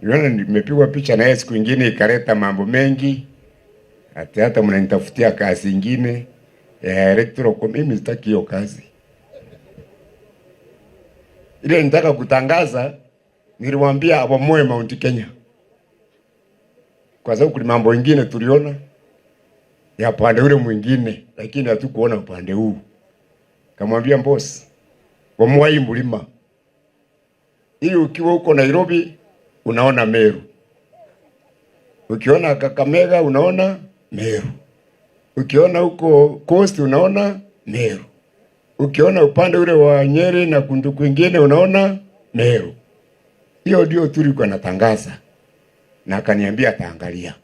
Niona nimepigwa picha na yeye siku nyingine ikaleta mambo mengi. Hata mnanitafutia kazi nyingine ya electoral kwa mimi sitaki hiyo kazi. Ile nitaka kutangaza nilimwambia abomoe Mount Kenya. Kwa sababu kuna mambo mengine tuliona ya pande ule mwingine lakini hatukuona upande huu. Kamwambia boss, bomoa hii mlima. Ili ukiwa huko Nairobi unaona Meru. Ukiona Kakamega unaona Meru. Ukiona huko Coast unaona Meru. Ukiona upande ule wa Nyeri na kundu kwingine unaona Meru. Hiyo ndio tulikuwa natangaza. Na akaniambia ataangalia.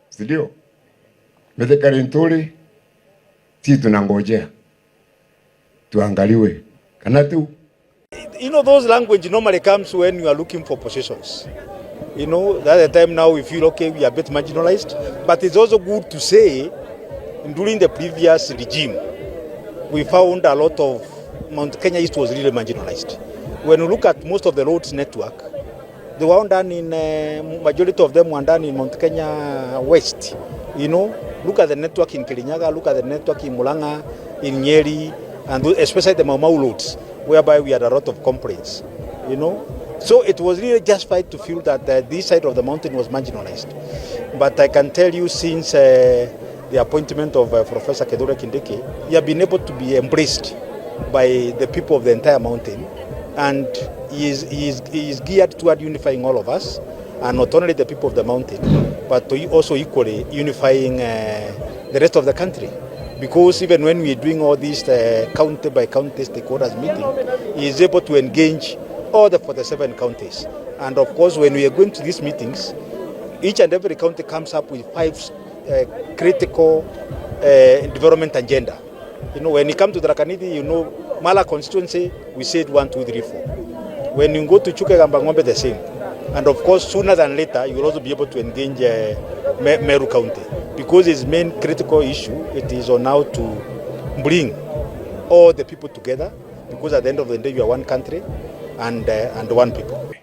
Si ndio? Methekari ntuli si tunangojea. Tuangaliwe. Kana tu. You know, those language normally comes when you are looking for positions. You know, that's the time now we feel okay, we are a bit marginalized. But it's also good to say, during the previous regime, we found a lot of Mount Kenya East was really marginalized. When you look at most of the roads network, they were done in, majority of them were done in Mount Kenya West. You know, look at the network in Kirinyaga, look at the network in Mulanga, in Nyeri, and especially the Mau Mau roads, whereby we had a lot of complaints, you know. So it was really justified to feel that this side of the mountain was marginalized. But I can tell you, since the appointment of Professor Kithure Kindiki, he has been able to be embraced by the people of the entire mountain, and he is geared toward unifying all of us, and not only the people of the mountain, but also equally unifying the rest of the country. Because even when we are doing all these county by county stakeholders meeting, he is able to engage all the 47 counties. And of course, when we are going to these meetings, each and every county comes up with 5 critical development agenda. You know, when you come to Drakanidi, you know, Mala constituency, we said 1, 2, 3, 4. When you go to Chukegambangombe, the same. And of course, sooner than later, you will also be able to engage Meru County. Because its main critical issue, it is on how to bring all the people together. Because at the end of the day, you are one country and one people.